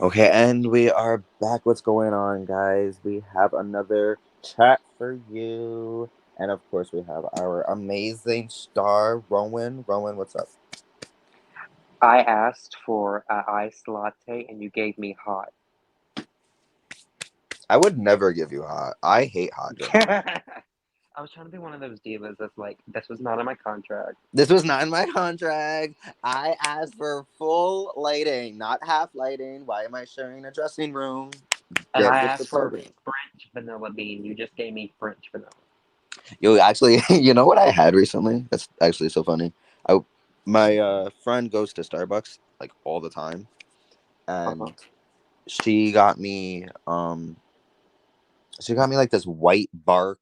Okay, and we are back. What's going on, guys? We have another chat for you. And of course, we have our amazing star, Rowan. Rowan, what's up? I asked for a iced latte and you gave me hot. I would never give you hot. I hate hot drinks. I was trying to be one of those divas that's like, this was not in my contract. This was not in my contract. I asked for full lighting, not half lighting. Why am I sharing a dressing room? And Get I with the asked for program. French vanilla bean. You just gave me French vanilla. You actually, you know what I had recently? That's actually so funny. I, my friend goes to Starbucks like all the time, Uh-huh. and she got me like this white bark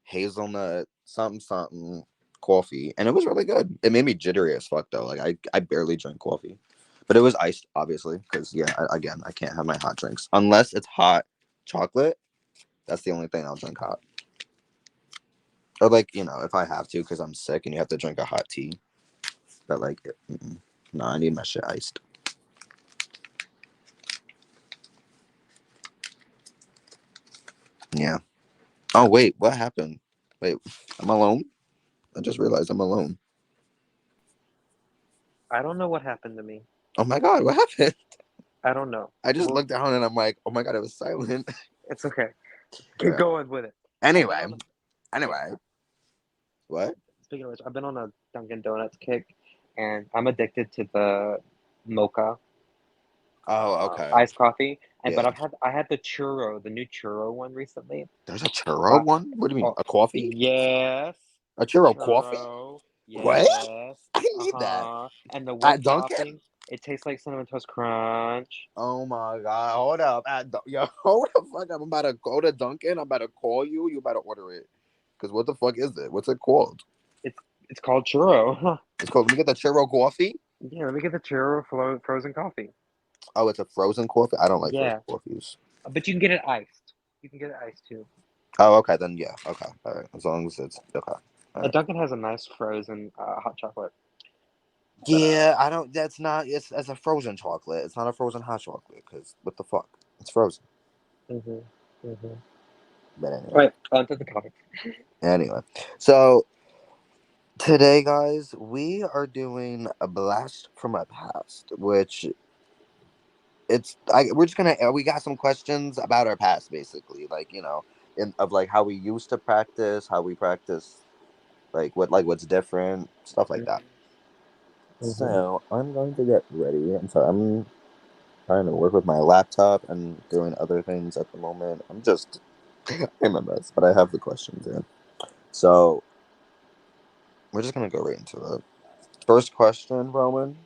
hazelnut something something coffee, and it was really good. It made me jittery as fuck though. Like I barely drink coffee, but it was iced obviously because yeah, again I can't have my hot drinks unless it's hot chocolate. That's the only thing I'll drink hot. Or like if I have to because I'm sick and you have to drink a hot tea. But like, no, I need my shit iced. Yeah. Oh wait, what happened? Wait, I'm alone. I just realized I'm alone. I don't know what happened to me. Oh my god, what happened? I don't know. I just Well, looked down and I'm like, oh my god, it was silent. it's okay. Keep Yeah. going with it. I've been Anyway, on a yeah. anyway, what? Speaking of which, I've been on a Dunkin' Donuts kick, and I'm addicted to the mocha Oh, okay. iced coffee. And Yeah. but I had the churro, the new churro one recently. There's a churro Uh, one. What do you mean? oh, A coffee? yes, A churro coffee? churro, What? yes, I need that and the at whipped Dunkin'. topping. It tastes like cinnamon toast crunch. Oh my god! Hold up, yo, hold the fuck up! I'm about to go to Dunkin'. I'm about to call you. You about to order it. Cause what the fuck is it? What's it called? It's it's called churro. It's called. Let me get the churro coffee. Yeah, let me get the churro frozen coffee. Oh, it's a frozen coffee. I don't like frozen Yeah, coffees. but you can get it iced. You can get it iced too. Oh, okay, then yeah, okay, all right. As long as it's okay, all right. Dunkin' has a nice frozen hot chocolate, but Yeah, I don't. That's not. It's a frozen chocolate. It's not a frozen hot chocolate. Cause what the fuck? It's frozen. mhm, mhm. But anyway, Right, on to the topic. anyway. So today, guys, we are doing a blast from my past, which we're just gonna we got some questions about our past, basically, like of like how we used to practice, how we practice, what's different, stuff like that. Mhm. So I'm going to get ready. I'm sorry. I'm trying to work with my laptop and doing other things at the moment. I'm just I'm a mess, but I have the questions in. So we're just gonna go right into it. First question, Roman,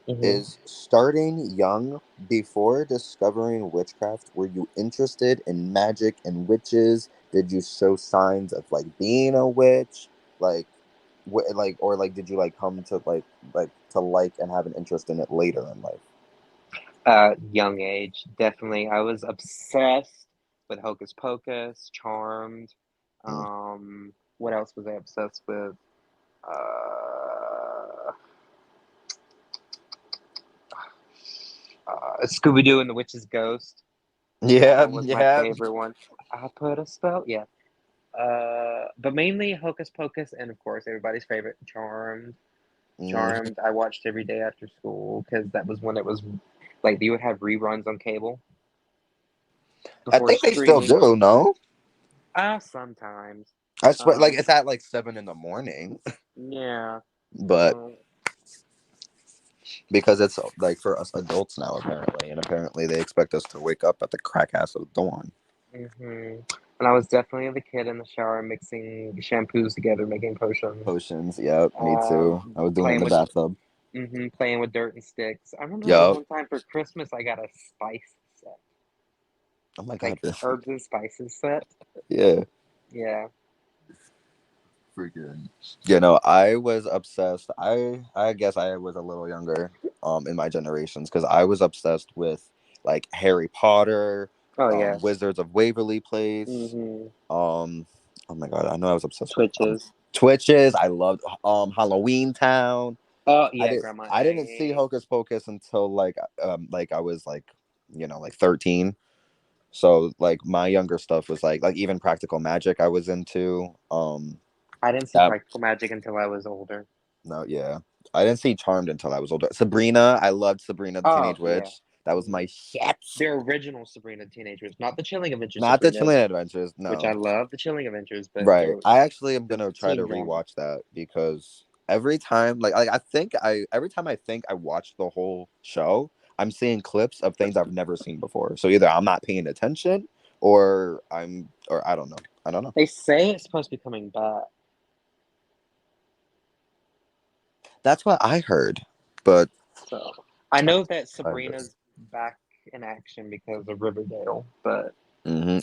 Mhm. is starting young before discovering witchcraft. Were you interested in magic and witches? Did you show signs of like being a witch? Like, or like, did you like come to like and have an interest in it later in life? Young age, definitely. I was obsessed with Hocus Pocus, Charmed. Mm. What else was I obsessed with? Uh, Scooby Doo and the Witch's Ghost. That Yeah, one was my yeah. favorite one. I put a spell, yeah. But mainly Hocus Pocus, and of course everybody's favorite, Charmed. Mm. Charmed. I watched every day after school because that was when it was like you would have reruns on cable I before think they still streaming. do. No, Sometimes. I swear, like Um, it's at like 7 in the morning, yeah. but Um, because it's like for us adults now apparently, and apparently they expect us to wake up at the crack ass of dawn. and I was definitely the kid in the shower mixing shampoos together, making potions. Potions, yep, me Um, too. I was doing it in playing the with bathtub. playing with dirt and sticks. I remember there was Yep. one time for Christmas I got a spice set, Oh my like god. herbs and spices set. Yeah. Yeah. Freaking. I was obsessed. I guess I was a little younger, in my generations, because I was obsessed with like Harry Potter, Oh yeah. Wizards of Waverly Place, Mm-hmm. oh my god, I know I was obsessed with Twitches. Twitches. I loved Halloween Town. Oh I yeah, did. Grandma I didn't see Aggie. Hocus Pocus until like I was like, 13. So like my younger stuff was like even Practical Magic I was into. I didn't see That Practical Magic until I was older. no, yeah. I didn't see Charmed until I was older. Sabrina, I loved Sabrina the Oh Teenage yeah. Witch. That was Hmm. my shit. The original Sabrina Teenage Witch, not the Chilling Adventures Not the Sabrina, Chilling Adventures, which I no. love the Chilling Adventures, but Right. I actually am the gonna try to teen drama. rewatch that because every time, like I think I every time I think I watched the whole show, I'm seeing clips of things I've never seen before. So either I'm not paying attention, or I don't know. I don't know. They say it's supposed to be coming back, That's what I heard, but so I know that I heard. Sabrina's back in action because of Riverdale, but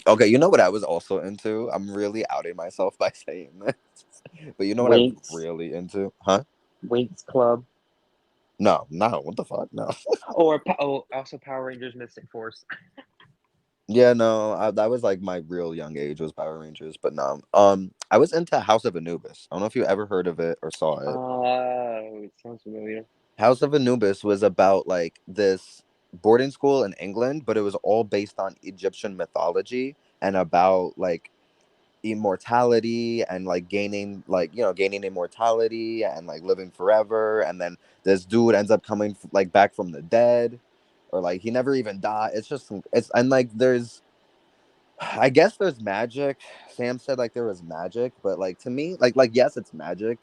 Okay, you know what I was also into? I'm really outing myself by saying this, but you know what I was Winx, really into? Huh? Winx Club, No, no. What the fuck? No. or also Power Rangers Mystic Force. Yeah, no, that was like my real young age was Power Rangers, but no. I was into House of Anubis. I don't know if you ever heard of it or saw it. It sounds familiar. House of Anubis was about like this boarding school in England, but it was all based on Egyptian mythology and about like immortality and like gaining immortality and like living forever. And then this dude ends up coming like back from the dead, or like he never even died. It's and like I guess there's magic. Sam said like there was magic, but like to me, like yes, it's magic,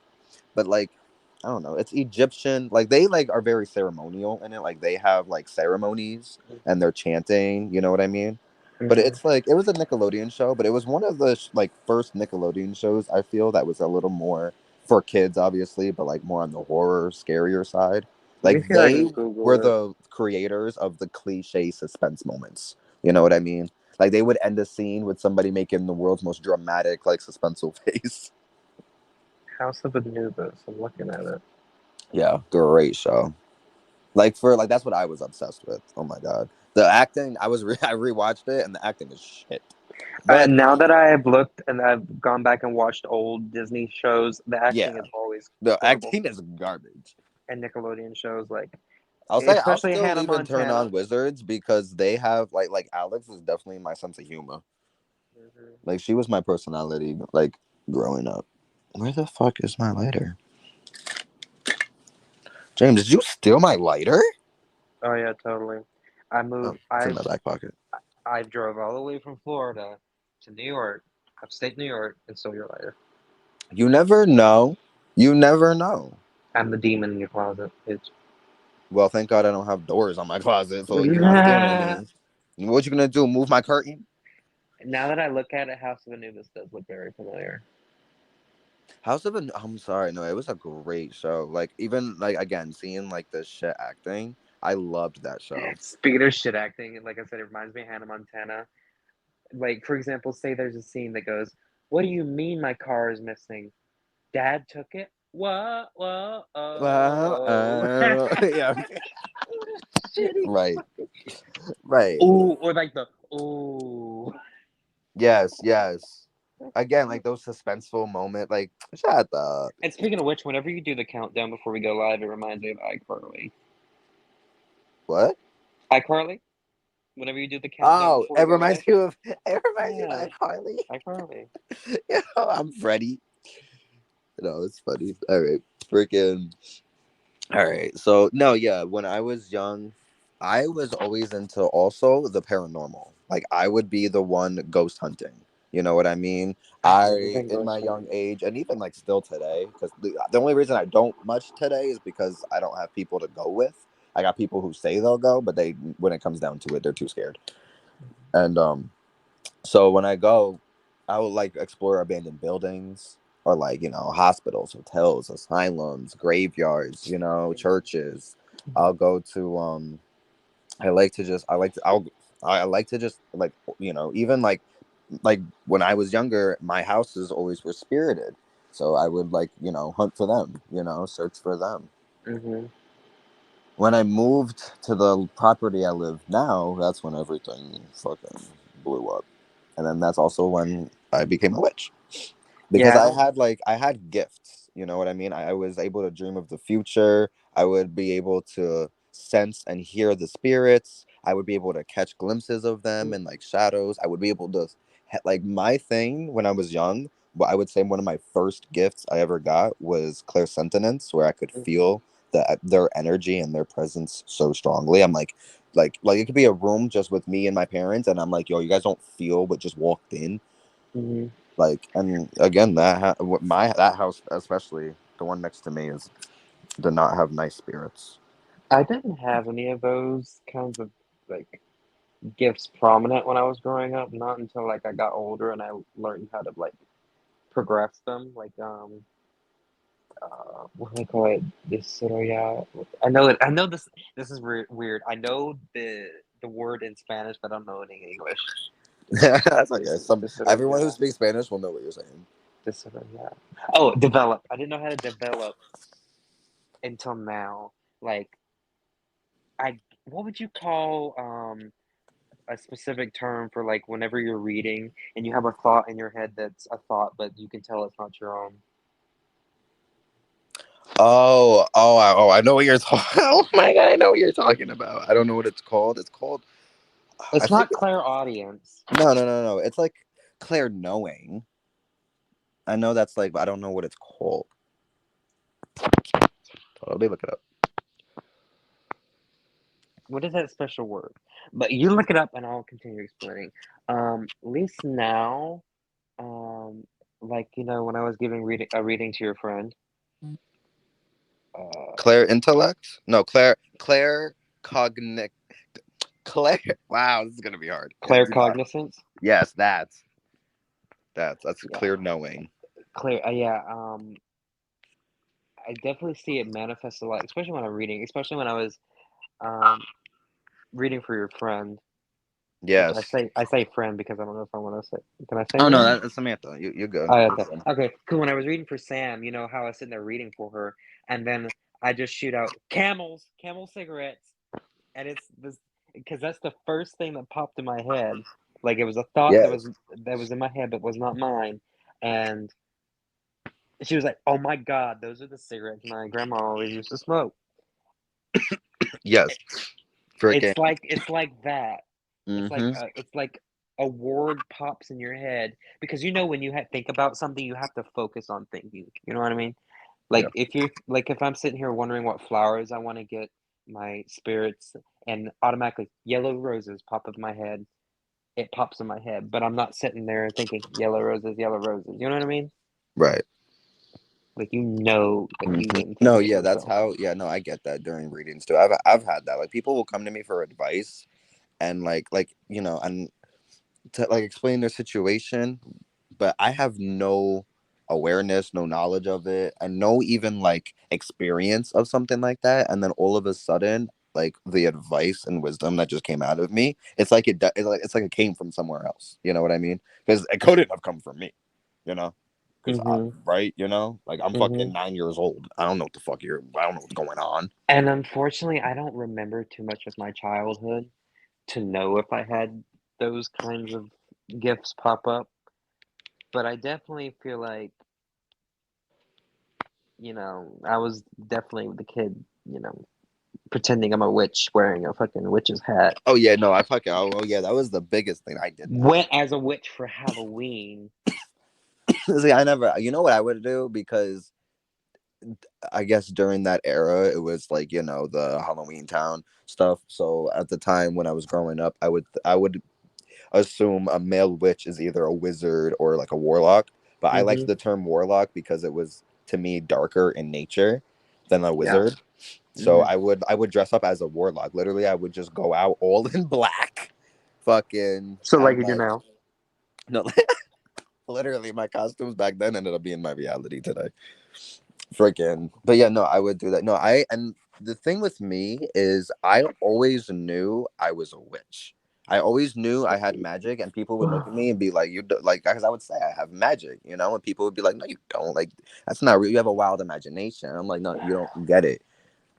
but like I don't know, it's Egyptian. Like they like are very ceremonial in it. Like they have like ceremonies and they're chanting. You know what I mean? But Mm-hmm. it's like it was a Nickelodeon show, but it was one of the like first Nickelodeon shows I feel that was a little more for kids, obviously, but like more on the horror, scarier side. Let me Like see if I they can Google were it. the creators of the cliche suspense moments. You know what I mean? Like they would end a scene with somebody making the world's most dramatic, like suspenseful face. House of Anubis. I'm looking at it. Yeah, great show. Like for like that's what I was obsessed with. Oh my god, the acting. I rewatched it and the acting is shit. But Now that I have looked and I've gone back and watched old Disney shows, the acting yeah, is always the horrible. acting is garbage. And Nickelodeon shows, like I'll say I'll especially still Hannah even turn on Montana. Wizards because they have like Alex is definitely my sense of humor. Hmm. Like she was my personality like growing up. Where the fuck is my lighter? James, did you steal my lighter? Oh yeah, totally. I Oh, moved. it's in my back pocket. I drove all the way from Florida to New York, upstate New York, and stole your lighter. You never know. You never know. I'm the demon in your closet. It's Well, thank God I don't have doors on my closet, so you're not stealing anything. What you gonna do? Move my curtain? now that I look at it, House of Anubis does look very familiar. I'm sorry, no, it was a great show. Like even like again, seeing like the shit acting, I loved that show. Speaking of shit acting, like I said, it reminds me of Hannah Montana. Like, for example, say there's a scene that goes, "What do you mean my car is missing? Dad took it? What? Whoa, Well, oh." yeah, okay. Shitty. Right, right. Ooh, or like the ooh. Yes, yes. Again, like those suspenseful moment, like shut up. And speaking of which, whenever you do the countdown before we go live, it reminds me of iCarly. What? iCarly? Whenever you do the countdown Oh, before it we go live? reminds you of it reminds you Yeah, of Carly. iCarly. I'm Freddie. No, it's funny. All right, freaking. All right. So no, yeah. When I was young, I was always into also the paranormal. Like I would be the one ghost hunting. You know what I mean? I've never I been in ghost my young hunting. age, and even like still today, because the only reason I don't much today is because I don't have people to go with. I got people who say they'll go, but they when it comes down to it, they're too scared. And so when I go, I would like explore abandoned buildings or like, hospitals, hotels, asylums, graveyards, churches. I'll go to I like to just like even like when I was younger, my houses always were spirited. So I would like, hunt for them, search for them. Mm-hmm. When I moved to the property I live now, that's when everything fucking blew up. And then that's also when I became a witch because Yeah, I I don't. had like I had gifts. You know what I mean? I was able to dream of the future. I would be able to sense and hear the spirits. I would be able to catch glimpses of them and like shadows. I would be able to like my thing when I was young. But I would say one of my first gifts I ever got was clairsentience, where I could Mhm. feel their energy and their presence so strongly. I'm like it could be a room just with me and my parents, and I'm like, yo, you guys don't feel, but just walked in. Mhm. Like, and again, my that house, especially the one next to me, is did not have nice spirits. I didn't have any of those kinds of like gifts prominent when I was growing up. Not until like I got older and I learned how to like progress them. Like what do they call it? This yeah. I know it. I know this. This is weird. I know the word in Spanish, but I don't know it in English. That's okay. Some everyone who Desarrollar. speaks Spanish will know what you're saying. Desarrollar. Oh, develop. I didn't know how to develop until now. Like I, what would you call a specific term for like whenever you're reading and you have a thought in your head that's a thought, but you can tell it's not your own. I know what you're talking. Oh my god, I know what you're talking about. I don't know what it's called. It's called. I It's think. not clairaudience. No. It's like Claire knowing. I know that's like, but I don't know what it's called. Let me look it up. What is that special word? But you look it up and I'll continue explaining. At least now, um, like when I was giving a reading to your friend, uh, Claire intellect? No, Claire cognic. Claire. Wow, this is gonna be hard. Yeah, do not. claircognizance. Yes, that's Yeah, clear knowing. clear. Yeah. I definitely see it manifest a lot, especially when I'm reading, especially when I was um reading for your friend, which I Yes. say I say friend because I don't know if I want to say. Can I say Oh no, name? that's Samantha. You're good. Oh, You're okay. good. Okay. Because when I was reading for Sam, you know how I was sitting there reading for her, and then I just shoot out Camel cigarettes, and it's this because that's the first thing that popped in my head. Like it was a thought Yes. that was in my head but was not mine, and she was like, "Oh my God, those are the cigarettes my grandma always used to smoke." Yes. Freaking. It's like that. Mm-hmm. It's like a word pops in your head because when you think about something, you have to focus on thinking. You know what I mean? Yeah. Like if I'm sitting here wondering what flowers I want to get my spirits, and automatically yellow roses pop up in my head. It pops in my head, but I'm not sitting there thinking yellow roses, yellow roses. You know what I mean? Right. Like you Hmm. name No, things to yeah, that's yourself. how. Yeah, no, I get that during readings too. I've had that. Like people will come to me for advice and and to like explain their situation, but I have no awareness, no knowledge of it, and no even like experience of something like that. And then all of a sudden, like the advice and wisdom that just came out of me, it's like it came from somewhere else. You know what I mean? Because it couldn't have come from me. You know. Because Mhm. right, like I'm fucking Mhm. 9 years old. I don't know what the fuck you're. I don't know what's going on. And unfortunately, I don't remember too much of my childhood to know if I had those kinds of gifts pop up, but I definitely feel like, I was definitely the kid, pretending I'm a witch wearing a fucking witch's hat. Oh yeah, no, I fucking. Oh yeah, that was the biggest thing. I did that. Went as a witch for Halloween. See, I never. You know what I would do because I guess during that era, it was like the Halloween Town stuff. So at the time when I was growing up, I would assume a male witch is either a wizard or like a warlock. But I liked Hmm. the term warlock because it was to me darker in nature than a Yeah. wizard. So Hmm. I would dress up as a warlock. Literally, I would just go out all in black, fucking, So like and you do like now. no, literally my costumes back then ended up being my reality today. Freaking, but yeah, no, I would do that. No, and the thing with me is I always knew I was a witch. I always knew I had magic, and people would look at me and be like, like," because I would say I have magic, and people would be like, "No, you don't. Like, that's not real. You have a wild imagination." I'm like, "No, you don't get it.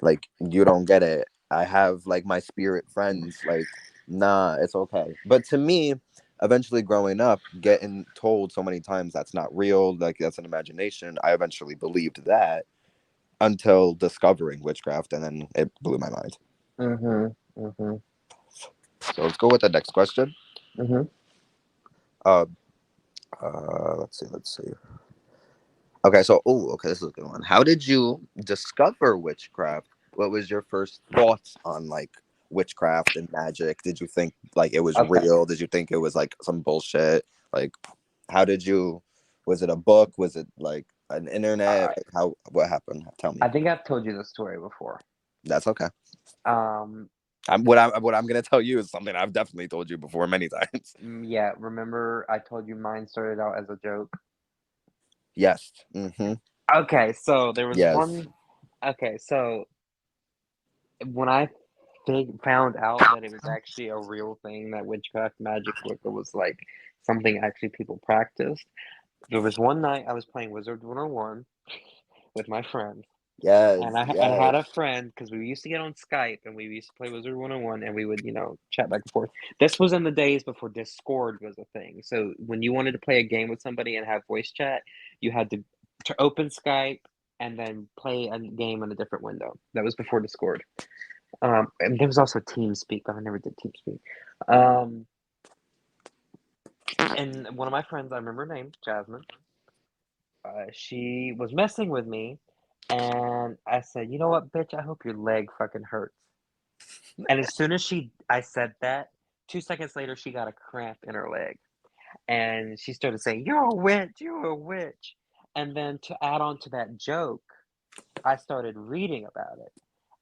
Like, you don't get it. I have like my spirit friends. Like, nah, it's okay." But to me, eventually growing up, getting told so many times that's not real, like that's an imagination, I eventually believed that until discovering witchcraft, and then it blew my mind. Mhm. Mhm. So let's go with the next question. Mhm. Uh, let's see. Okay, so okay, this is a good one. How did you discover witchcraft? What was your first thoughts on like witchcraft and magic? Did you think like it was Okay. real? Did you think it was like some bullshit? Like, how did you? Was it a book? Was it like an internet? I Like, how? What happened? Tell me. I think I've told you the story before. That's okay. Um. What I'm gonna tell you is something I've definitely told you before many times. Yeah. Remember, I told you mine started out as a joke. Yes. Mm-hmm. Okay. So there was Yes. one. Okay. So when I found out that it was actually a real thing, that witchcraft magic was like something actually people practiced. There was one night I was playing Wizard 101 with my friend. Yes. And I Yes. had a friend because we used to get on Skype and we used to play Wizard 101 and we would, chat back and forth. This was in the days before Discord was a thing. So when you wanted to play a game with somebody and have voice chat, you had to open Skype and then play a game in a different window. That was before Discord. And there was also TeamSpeak, but I never did TeamSpeak. Um, and one of my friends, I remember her name, Jasmine, she was messing with me, and I said, "You know what, bitch? I hope your leg fucking hurts." And as soon as I said that, 2 seconds later, she got a cramp in her leg, and she started saying, "You're a witch! You're a witch!" And then to add on to that joke, I started reading about it,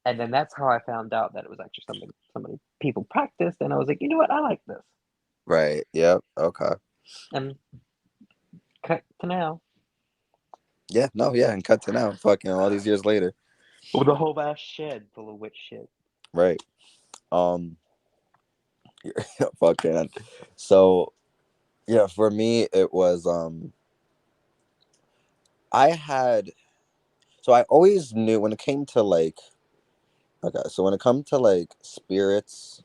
and then that's how I found out that it was actually something somebody people practiced, and I was like, "You know what? I like this." Right. Yep. Okay. And cut to now Yeah. No. Yeah. And cut to now. Fucking all these years later. with a whole ass shed full of witch shit. Right. Um. Fucking. So yeah, for me it was I had so I always knew when it came to like okay, so when it come to like spirits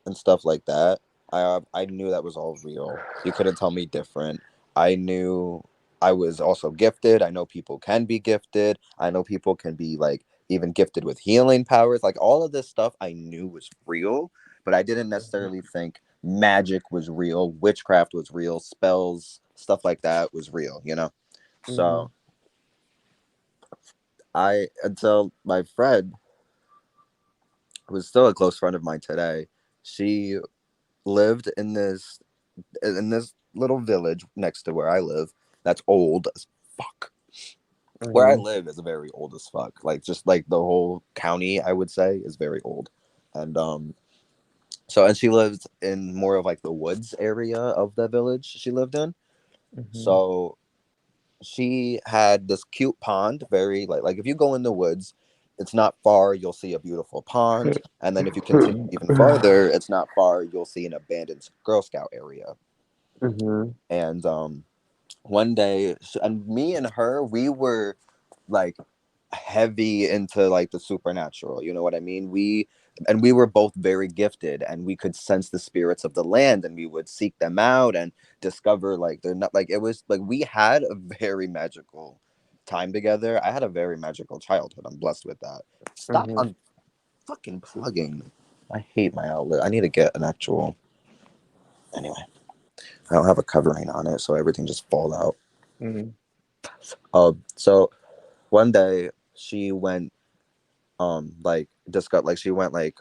and stuff like that, I knew that was all real. You couldn't tell me different. I knew I was also gifted. I know people can be gifted. I know people can be like even gifted with healing powers. Like all of this stuff I knew was real, but I didn't necessarily think magic was real, witchcraft was real, spells, stuff like that was real, you know? Mm-hmm. So I until my friend, who's still a close friend of mine today, she lived in this little village next to where I live. That's old as fuck. Where I Mm-hmm. live is very old as fuck. Like just like the whole county, I would say, is very old. And and she lived in more of like the woods area of the village she lived in. Mm-hmm. So she had this cute pond, very like if you go in the woods, it's not far, you'll see a beautiful pond. And then if you continue even farther, it's not far, you'll see an abandoned Girl Scout area. Mm-hmm. And one day and me and her we were like heavy into like the supernatural, you know what I mean? We were both very gifted and we could sense the spirits of the land and we would seek them out and discover like they're not like it was like we had a very magical time together. I had a very magical childhood. I'm blessed with that. Stop Mm-hmm. on fucking plugging. I hate my outlet. I need to get an actual anyway. I don't have a covering on it so everything just falls out. Mm-hmm. So one day she went like discuss like she went like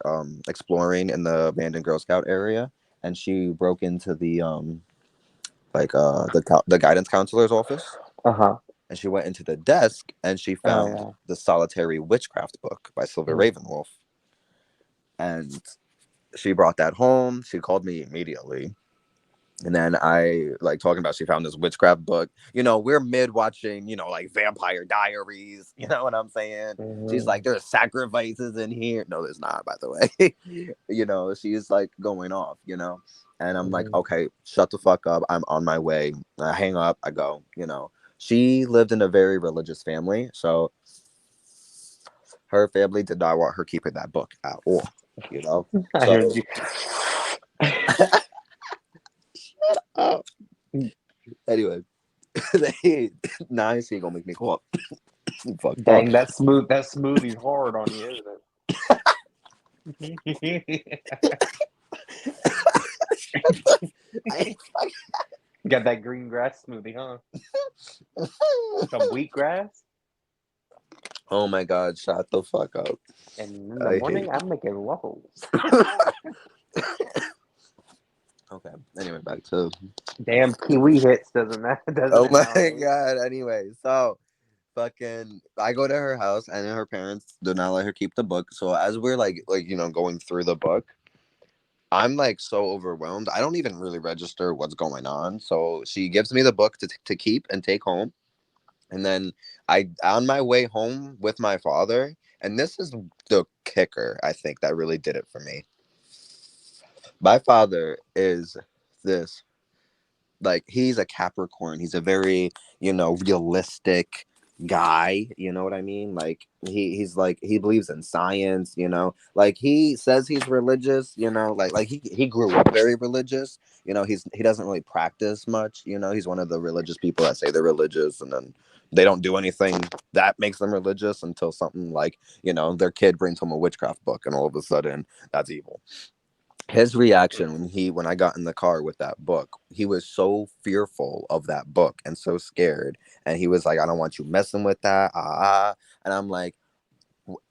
exploring in the abandoned Girl Scout area, and she broke into the the guidance counselor's office, Uh-huh. and she went into the desk and she Oh found yeah. the Solitary Witchcraft book by Silver Mm-hmm. Ravenwolf, and she brought that home. She called me immediately. And then I like talking about she found this witchcraft book. You know, we're mid watching, you know, like Vampire Diaries. You know what I'm saying? She's Mm-hmm. like, there's sacrifices in here. No, there's not, by the way. You know, she's like going off, you know. And I'm like, Mm-hmm. okay, shut the fuck up. I'm on my way. I hang up, I go, you know. She lived in a very religious family. So her family did not want her keeping that book at all, you know. I So heard you. they nice. He gonna make me cough. Fucked up. Dang, that smoothie's hard on you, isn't it? I, Got that green grass smoothie, huh? Some wheatgrass, oh my god! Shut the fuck up. and in the I morning hate. I'm making waffles. Okay. Anyway, back to. Damn, kiwi hits, doesn't that? Doesn't Oh it my nowadays? god. Anyway, so fucking, I go to her house, and her parents do not let her keep the book. So as we're going through the book, I'm like so overwhelmed. I don't even really register what's going on. So she gives me the book to keep and take home. And then I on my way home with my father, and this is the kicker, I think, that really did it for me. My father is this, like, he's a Capricorn. He's a very, realistic guy, you know what I mean? Like he's like he believes in science, like he says he's religious, like he grew up very religious, he doesn't really practice much, he's one of the religious people that say they're religious and then they don't do anything that makes them religious until something like, their kid brings home a witchcraft book and all of a sudden that's evil. His reaction when I got in the car with that book, he was so fearful of that book and so scared, and he was like, I don't want you messing with that, and I'm like,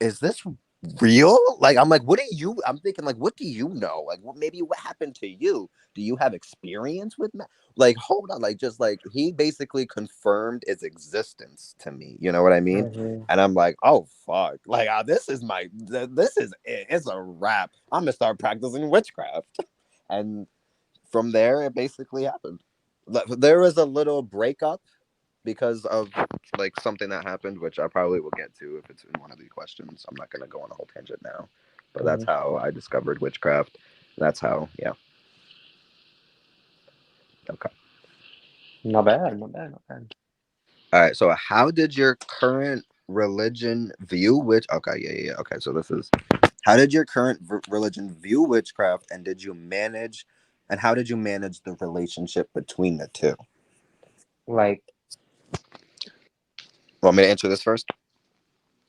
is this real? Like, I'm like, I'm thinking, like, what do you know? Like, maybe what happened to you? Do you have experience with like, hold on, like, just like he basically confirmed its existence to me, you know what I mean? Mm-hmm. And I'm like, oh fuck, like, this is it. It's a wrap. I'm gonna start practicing witchcraft. And from there it basically happened. There was a little breakup because of like something that happened, which I probably will get to if it's in one of the questions. I'm not gonna go on a whole tangent now, but that's Mm-hmm. how I discovered witchcraft. That's how, yeah. Okay. Not bad, not bad, not bad. All right. So, how did your current religion view witch? Okay, yeah, yeah, yeah. Okay, so this is how did your current religion view witchcraft, and how did you manage the relationship between the two? Like, Want me to answer this first?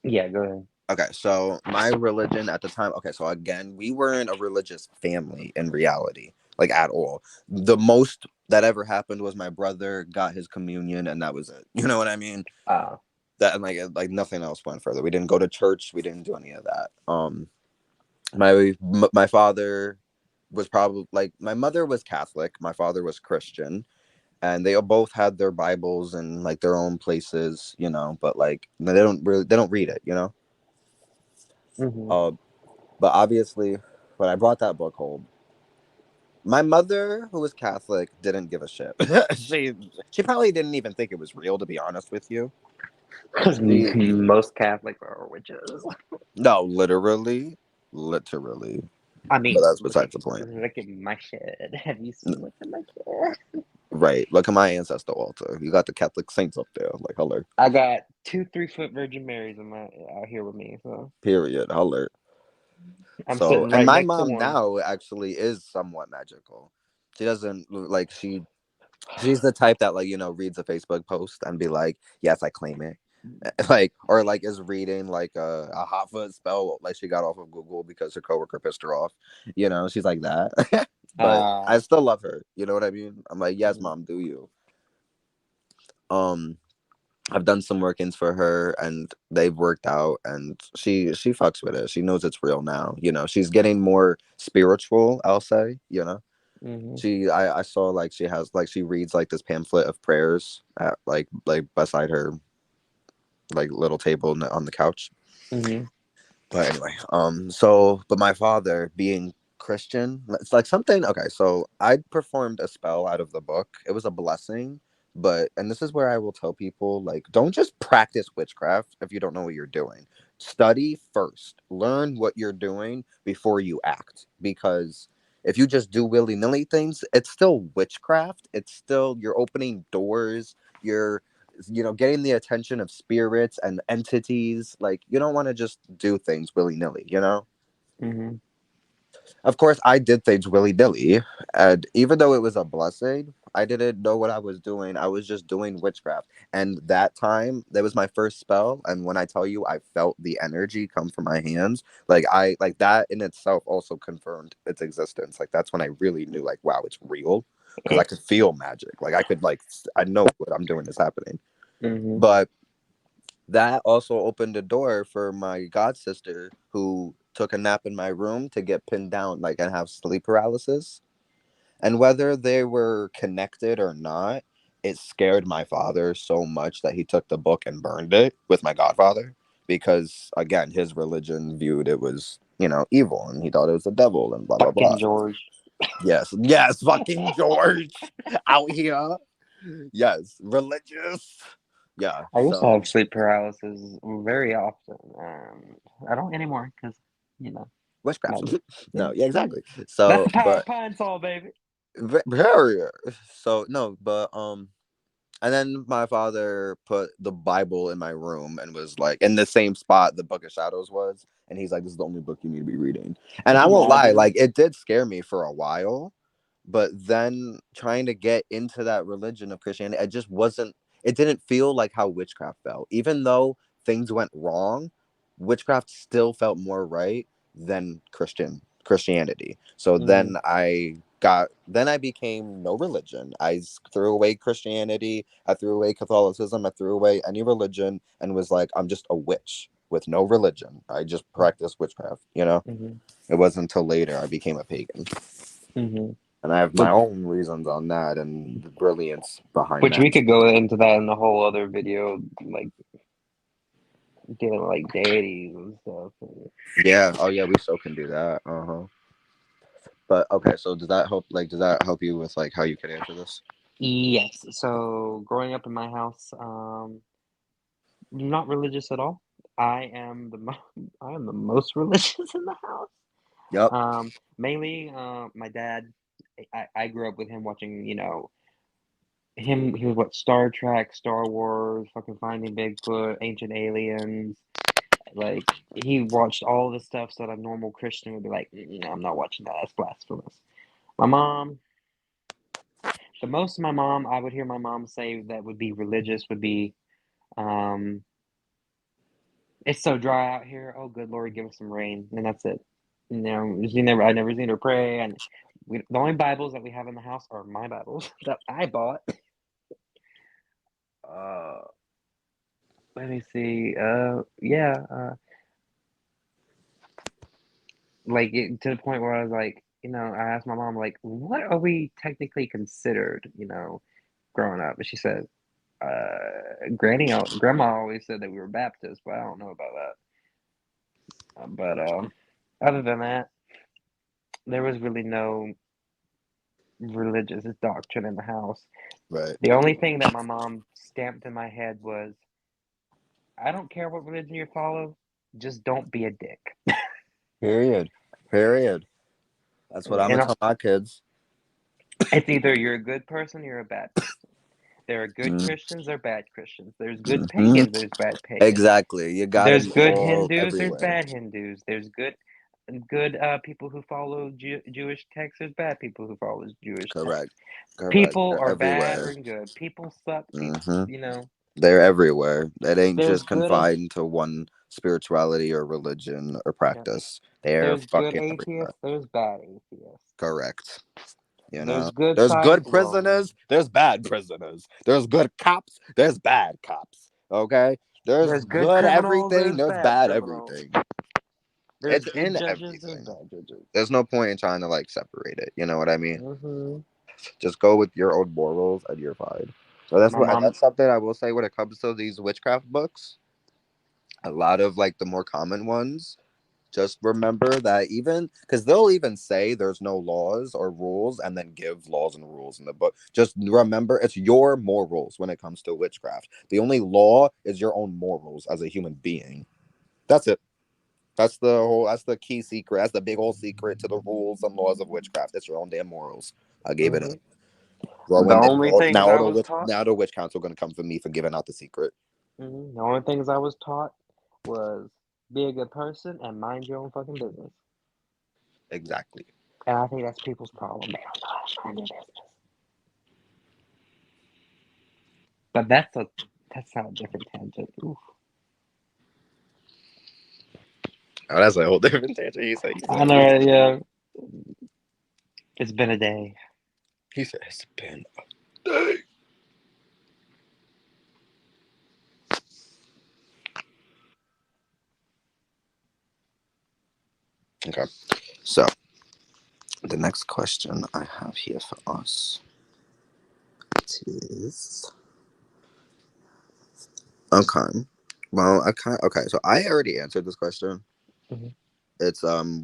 yeah, go ahead. Okay, so my religion at the time, okay, so again, we weren't a religious family in reality, like at all. The most that ever happened was my brother got his communion and that was it. You know what I mean? Uh, That and like nothing else went further. We didn't go to church, we didn't do any of that. My father was probably like my mother was Catholic, my father was Christian, and they both had their Bibles and like their own places, but like they don't read it, mm-hmm. Uh, but obviously, when I brought that book home, my mother, who was Catholic, didn't give a shit. She probably didn't even think it was real, to be honest with you. Because She most Catholics are witches. No, literally. I But mean, that's besides the point. look at my shed. Have you seen what's in my shed? Right. Look at my ancestor altar. You got the Catholic saints up there. Like, hello. I got two 3 foot Virgin Marys in my out here with me, so Period. Hello. I'm So, sitting and right my next to mom one. now actually is somewhat magical. She doesn't like she's the type that like reads a Facebook post and be like, yes, I claim it. Like, or like is reading like a hot foot spell like she got off of Google because her coworker pissed her off, she's like that. But Uh, I still love her, you know what I mean? I'm like, yes mom, do you. um I've done some workings for her and they've worked out, and she fucks with it. She knows it's real now, she's getting more spiritual, I'll say. mm-hmm, I saw like she has like she reads like this pamphlet of prayers at like beside her like little table on the couch. mm-hmm, But anyway, but my father being Christian, it's like something. Okay, so I performed a spell out of the book. It was a blessing, and this is where I will tell people, like, don't just practice witchcraft if you don't know what you're doing. Study first, learn what you're doing before you act, because if you just do willy nilly things, it's still witchcraft. It's still you're opening doors. You're getting the attention of spirits and entities. Like, you don't want to just do things willy nilly. mm-hmm. Of course, I did things willy nilly, and even though it was a blessing, I didn't know what I was doing. I was just doing witchcraft, and that time that was my first spell. And when I tell you, I felt the energy come from my hands, like that in itself also confirmed its existence. Like that's when I really knew, like, wow, it's real, because I could feel magic. Like I could, like, I know what I'm doing is happening. Mm-hmm. But that also opened the door for my god sister who took a nap in my room to get pinned down, like, and have sleep paralysis. And whether they were connected or not, it scared my father so much that he took the book and burned it with my godfather, because again his religion viewed it was, evil, and he thought it was the devil and blah blah blah. Fucking George. Yes, yes, fucking George out here. Yes, religious. Yeah, I used to so have sleep paralysis very often. I don't anymore because, you know, witchcraft. magic. Yeah, No, yeah, yeah. exactly. That's So, the power of but pine sol, baby. very. So no, but and then my father put the Bible in my room and was like, in the same spot the Book of Shadows was, and he's like, "This is the only book you need to be reading." And I won't lie, Imagine. like it did scare me for a while, but then trying to get into that religion of Christianity, it just wasn't. It didn't feel like how witchcraft felt, even though things went wrong. Witchcraft still felt more right than Christianity. So Mm-hmm. then I became no religion. Threw away Christianity. I threw away Catholicism. I threw away any religion and was like, I'm just a witch with no religion. I just practice witchcraft. Mm-hmm. It wasn't until later I became a pagan, Mm-hmm. and I have my Which, own reasons on that and the brilliance behind which we that. could go into that in a whole other video, like dealing with like deities and stuff. Yeah. Oh yeah, we still can do that. Uh-huh. But okay, so does that help you with like how you can answer this? Yes. So growing up in my house, not religious at all. I am the most religious in the house. Yep. Mainly, my dad. I grew up with him watching, him. He was what Star Trek, Star Wars, fucking Finding Bigfoot, Ancient Aliens. Like he watched all the stuff so that a normal Christian would be like, "No, I'm not watching that. That's blasphemous." My mom, the most my mom, I would hear my mom say that would be religious would be, um, "It's so dry out here. Oh, good Lord, give us some rain," and that's it. I never seen her pray, and the only Bibles that we have in the house are my Bibles that I bought. Uh, Let me see. Yeah. To the point where I was like, I asked my mom, like, what are we technically considered, growing up? And she said, Grandma always said that we were Baptist, but I don't know about that. But other than that, there was really no religious doctrine in the house. Right. The only thing that my mom stamped in my head was, I don't care what religion you follow, just don't be a dick. Period. Period. That's what I'm And gonna tell my kids. it's either you're a good person or you're a bad person. There are good Mm-hmm. Christians, there are bad Christians. There's good Mm-hmm. pagans, there's bad pagans. Exactly. You gotta There's be good all Hindus, there's everywhere. bad Hindus. There's good people who follow Jewish texts. There's bad people who follow Jewish Correct. texts. Correct. People They're are bad everywhere. or good. People suck. People, Mm-hmm. They're everywhere. That ain't there's just good a confined to one spirituality or religion or yeah. practice. They're There's good fucking everywhere. atheists. There's bad atheists. Correct. There's good There's good cyclones. prisoners. There's bad prisoners. There's good cops. There's bad cops. Okay. There's There's good good criminals. everything. There's There's bad bad criminals. everything. There's It's good in judges. There's everything. bad judges. There's no point in trying to like separate it. You know what I mean? Hmm Just go with your own morals and you're fine. So My and mom. that's something I will say when it comes to these witchcraft books. A lot of like the more common ones, just remember that, even because they'll even say there's no laws or rules and then give laws and rules in the book. Just remember it's your morals when it comes to witchcraft. The only law is your own morals as a human being. That's it. That's the key secret. That's the big old secret to the rules and laws of witchcraft. It's your own damn morals. I gave it up. hmm Well, The when only things I was taught. now the witch council gonna come for me for giving out the secret. The only things I was taught was be a good person and mind your own fucking business. Exactly. And I think that's people's problem. They don't know how to mind their business. But that's not a different tangent. Oof. Oh, that's a whole different tangent. He I said, know, right? Yeah. It's been a day. he said it's been a day. Okay. So the next question I have here for us is okay. Well, I kind okay. So I already answered this question. Hmm. It's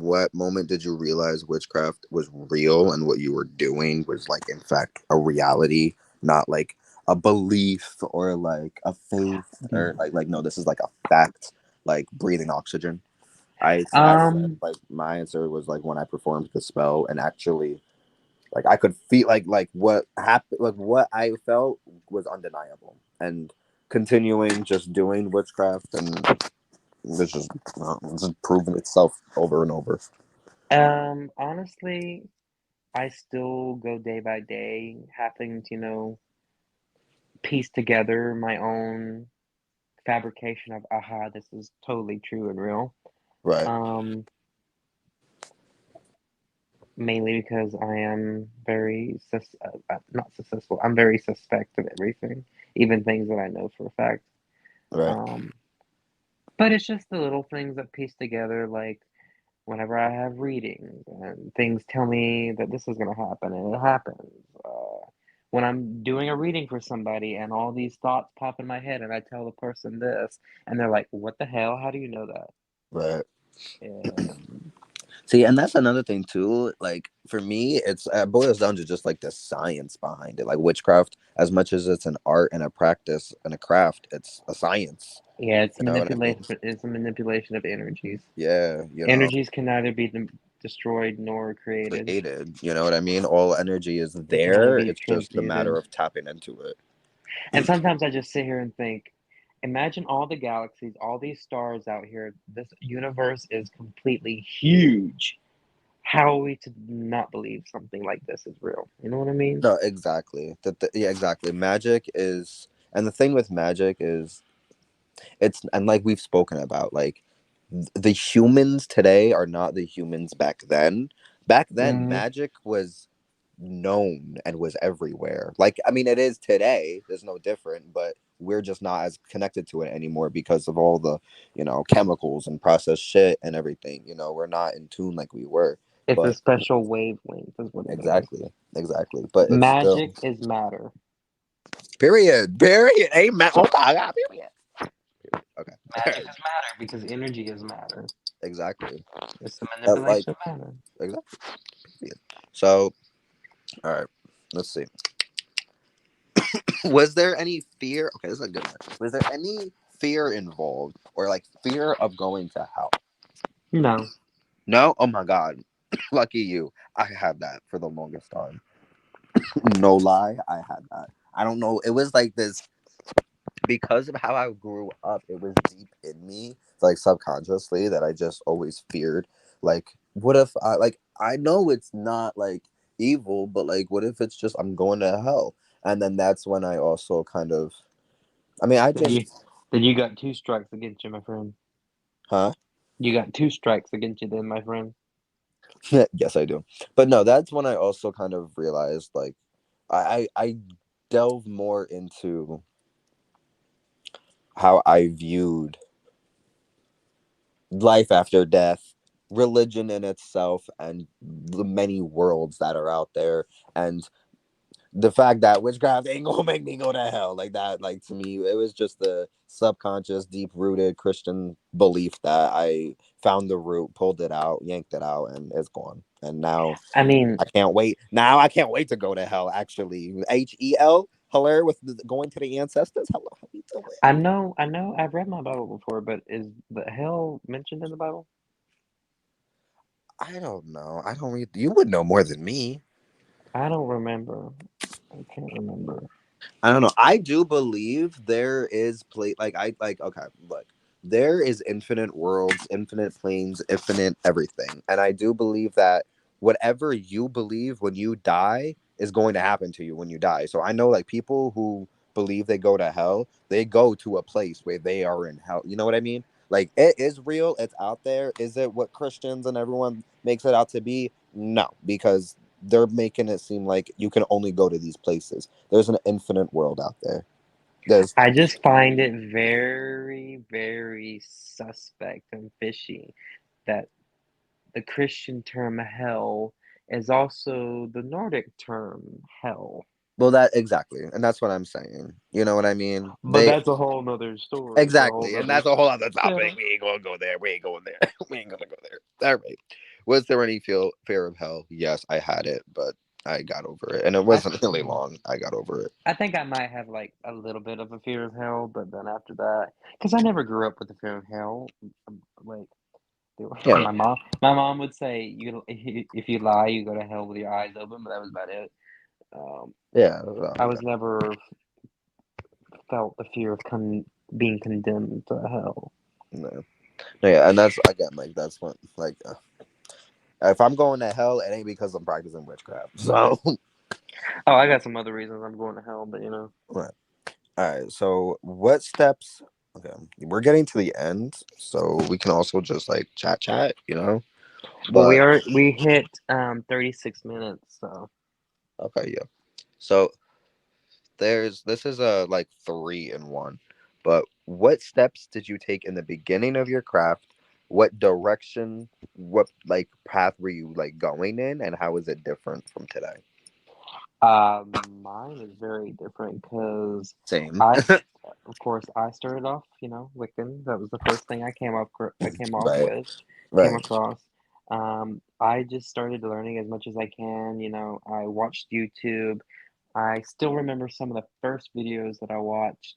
what moment did you realize witchcraft was real and what you were doing was like in fact a reality, not like a belief or like a faith or like no, this is like a fact, like breathing oxygen. I said Um, like my answer was like when I performed the spell and actually like I could feel like what happened, like what I felt was undeniable, and continuing just doing witchcraft and it's just proven itself over and over. honestly, I still go day by day, having to, piece together my own fabrication of, aha, this is totally true and real. Right, Um, Mainly because I am not successful. I'm very suspect of everything, even things that I know for a fact. right, Um, but it's just the little things that piece together, like whenever I have readings and things tell me that this is going to happen, and it happens. When I'm doing a reading for somebody and all these thoughts pop in my head, and I tell the person this, and they're like, "What the hell? How do you know that?" right. And See, and that's another thing too. Like for me, it's it boils down to just like the science behind it. Like witchcraft, as much as it's an art and a practice and a craft, it's a science. yeah, You know what I mean? it's a manipulation of energies. Yeah, Energies can neither be destroyed nor created. created. You know what I mean? All energy is It can only there. be It's just a matter transmuted. of tapping into it. And sometimes I just sit here and think, imagine all the galaxies, all these stars out here. This universe is completely huge. How are we to not believe something like this is real? You know what I mean? No, exactly. Yeah, exactly. Magic is, and the thing with magic is, it's and like we've spoken about, like the humans today are not the humans back then. Back then, Mm, magic was known and was everywhere. Like, I mean, it is today. There's no different, but we're just not as connected to it anymore because of all the, chemicals and processed shit and everything. We're not in tune like we were. it's a But special wavelength, is what it is. exactly, exactly. But it's still Magic is matter. period, period. Amen. Oh my god, period. Magic Okay, is matter because energy is matter. exactly. It's the Like manipulation of matter. exactly. Period. So, all right. Let's see. Was there any fear? Okay, this is a good one. Was there any fear involved or like fear of going to hell? No. No? Oh my God. Lucky you. I had that for the longest time. No lie, I had that. I don't know. It was like this because of how I grew up, it was deep in me, like subconsciously, that I just always feared. Like, what if I know it's not like evil, but like, what if it's just I'm going to hell? And then that's when I also kind of, I mean, I Then you just, then you got two strikes against you, my friend. huh? You got two strikes against you then, my friend. Yes, I do. But no, that's when I also kind of realized like I delve more into how I viewed life after death, religion in itself, and the many worlds that are out there, and the fact that witchcraft ain't gonna make me go to hell like that. Like to me, it was just the subconscious, deep rooted Christian belief that I found the root, pulled it out, yanked it out, and it's gone. And now I mean, I can't wait. Now I can't wait to go to hell. Actually, HEL, hilarious with going to the ancestors. Hello, how you doing? I know, I've read my Bible before, but is the hell mentioned in the Bible? I don't know. I don't read. You would know more than me. I don't remember. I can't remember. I don't know. I do believe there is play. Like I like. Okay, look. there is infinite worlds, infinite planes, infinite everything. And I do believe that whatever you believe when you die is going to happen to you when you die. So I know like people who believe they go to hell, they go to a place where they are in hell. You know what I mean? Like it is real, it's out there. Is it what Christians and everyone makes it out to be? No, because they're making it seem like you can only go to these places. There's an infinite world out there. There's I just find it very, very suspect and fishy that the Christian term hell is also the Nordic term hell. well, that exactly, and that's what I'm saying. You know what I mean? But They that's a whole nother story for a whole exactly, and nother. that's a whole other topic. Yeah. We ain't gonna go there. We ain't going there. We ain't gonna go there. All right. Was there any fear of hell? Yes, I had it, but I got over it, and it I wasn't really long. I got over it. I think I might have like a little bit of a fear of hell, but then after that, because I never grew up with the fear of hell. Like Yeah, my mom would say, "You if you lie, you go to hell with your eyes open," but that was about it. Um, yeah, I was never felt the fear of being condemned to hell. no, no, yeah, and that's again like that's what like if I'm going to hell, it ain't because I'm practicing witchcraft. So, Oh, I got some other reasons I'm going to hell, but you know. right. All right. So, what steps? Okay, we're getting to the end, so we can also just like chat, you know. Well, But we hit 36 minutes, so okay, yeah. So there's this is a like three in one. But what steps did you take in the beginning of your craft? What direction? What like path were you like going in, and how is it different from today? mine is very different because Same. I, of course, I started off, Wiccan. That was the first thing I came off Right. with, came Right. across. I just started learning as much as I can. I watched YouTube. I still remember some of the first videos that I watched.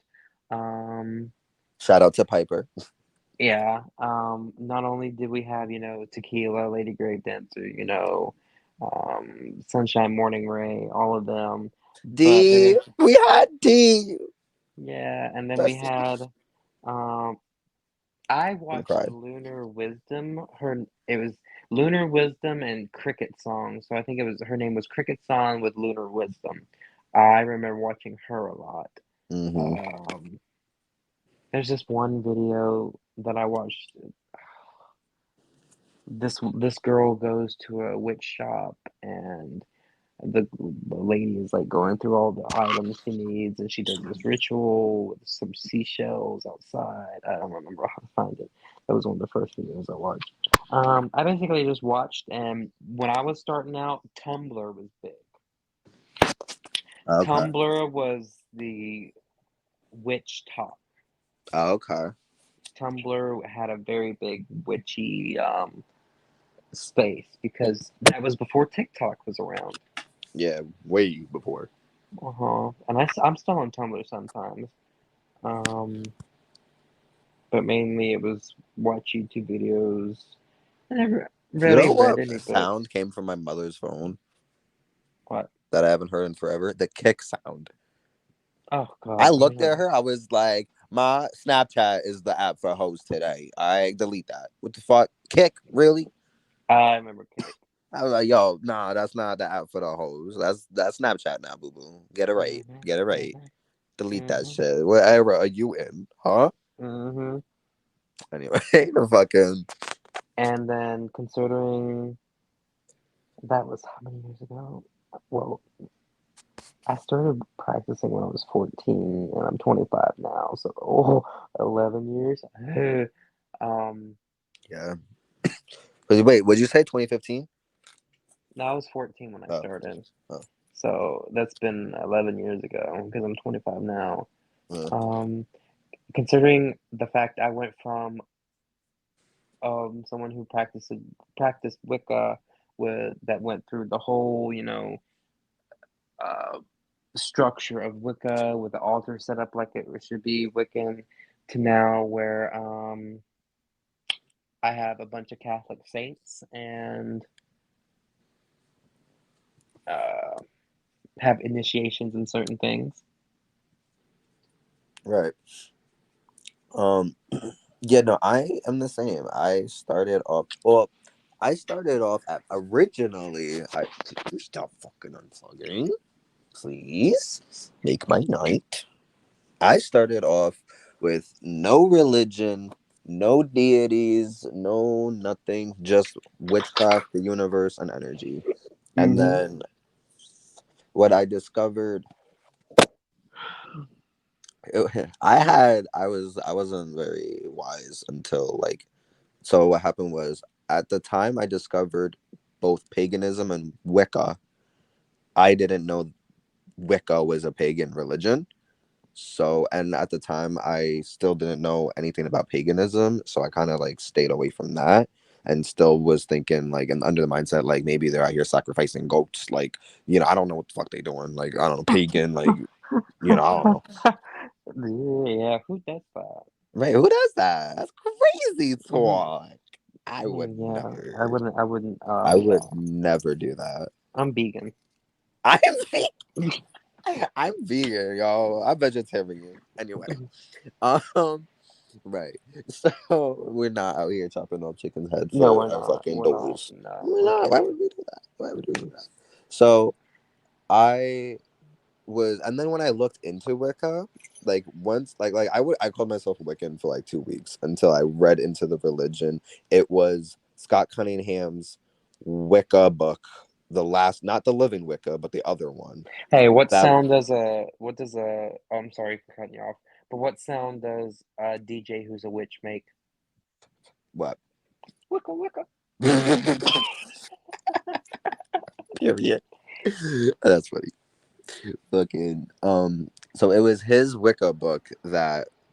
Um, Shout out to Piper. yeah. Not only did we have, Tequila, Lady Grave Dancer, Sunshine Morning Ray, all of them, but D. We had D. yeah, and then we That's had um I gonna watched cry. Lunar Wisdom. It was Lunar Wisdom and Cricket Song. So I think her name was Cricket Song with Lunar Wisdom. I remember watching her a lot. Hmm. Um, there's this one video that I watched. This girl goes to a witch shop and the lady is like going through all the items she needs and she does this ritual with some seashells outside. I don't remember how to find it. That was one of the first videos I watched. I basically just watched, and when I was starting out, Tumblr was big. Okay. Tumblr was the witch talk. Okay. Tumblr had a very big witchy space because that was before TikTok was around. Yeah, way before. Uh-huh. And I'm still on Tumblr sometimes. Um, but mainly it was watch YouTube videos. I never You really know read what any books. sound came from my mother's phone What? that I haven't heard in forever? The kick sound. Oh I God, I looked at know. her. I was like, "My Snapchat is the app for hoes today. I delete that. What the fuck? Kick? Really?" I remember Kick. I was like, "Yo, nah, that's not the app for the hoes. That's Snapchat now, boo boo. Get it right. Mhm, Get it right. mhm, Delete that mhm, shit. What era are you in? Huh?" mhm. Anyway, the fucking And then considering that was how many years ago? Well, I started practicing when I was 14, and I'm 25 now, so 11 years. Um, yeah. Wait, would you say 2015? no, I was 14 when I Oh, started. oh, So that's been 11 years ago because I'm 25 now. uh, Um, considering the fact I went from someone who practiced Wicca that went through the whole, uh, structure of Wicca with the altar set up like it should be Wiccan to now where I have a bunch of Catholic saints and uh, have initiations in certain things. right. Um, Yeah, no, I am the same. I started off. Well, I started off at originally. You stop fucking unplugging, please. Make my night. I started off with no religion, no deities, no nothing, just witchcraft, the universe, and energy. And Mm-hmm. then what I discovered, I wasn't very wise until like. So what happened was at the time I discovered both paganism and Wicca. I didn't know Wicca was a pagan religion. So, and at the time, I still didn't know anything about paganism. So I kind of like stayed away from that and still was thinking like, and under the mindset, like maybe they're out here sacrificing goats. Like, I don't know what the fuck they doing. Like, I don't know, pagan, like, I don't know. Yeah, who does that? Right. Who does that? That's crazy Mhm. talk. I would Yeah, I never, wouldn't. I wouldn't. I would No, never do that. I'm vegan. I am vegan. I'm vegan, y'all. I'm vegetarian. Anyway. Um, Right. So we're not out here chopping off chicken's head No, for we're our not. fucking We're not. doors. No, We're we not. Why can't. would we do that? Why would we do that? So I was, and then when I looked into Wicca, like once, I called myself a Wiccan for like 2 weeks until I read into the religion. It was Scott Cunningham's Wicca book, the last, not the Living Wicca, but the other one. Hey, what That sound does a what does a oh, I'm sorry for cutting you off, but what sound does a DJ who's a witch make? what? Wicka wicka. Period. That's funny. Fucking so it was his Wicca book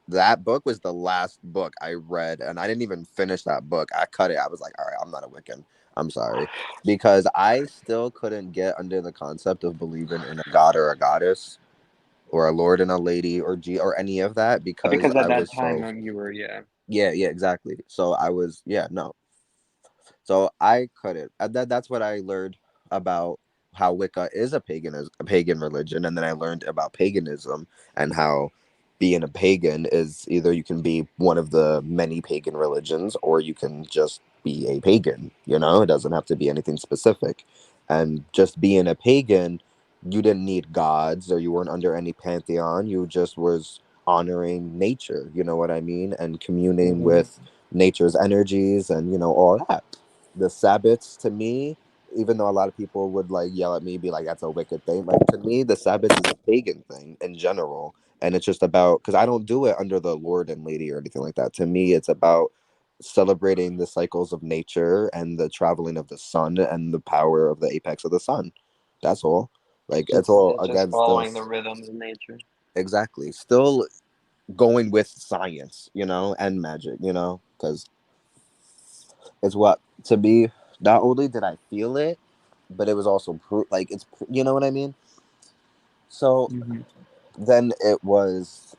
that book was the last book I read, and I didn't even finish that book. I cut it. I was like, all right, I'm not a Wiccan. I'm sorry. Because I still couldn't get under the concept of believing in a god or a goddess or a lord and a lady or or any of that because Because at I that was time, so you were, yeah. yeah, exactly. So I was no. So I couldn't. That's what I learned about how Wicca is a pagan religion, and then I learned about paganism and how being a pagan is either you can be one of the many pagan religions or you can just be a pagan. It doesn't have to be anything specific. And just being a pagan, you didn't need gods or you weren't under any pantheon. You just was honoring nature. You know what I mean? And communing Hmm. with nature's energies and all that. The Sabbaths to me, even though a lot of people would like yell at me, be like, "That's a wicked thing." Like to me, the Sabbaths is a pagan thing in general, and it's just about because I don't do it under the Lord and Lady or anything like that. To me, it's about celebrating the cycles of nature and the traveling of the sun and the power of the apex of the sun. That's all. Like it's all It's just against following the us. rhythms of nature. Exactly. Still going with science, and magic, because it's what to me. Not only did I feel it, but it was also like you know what I mean. So Hmm. then it was,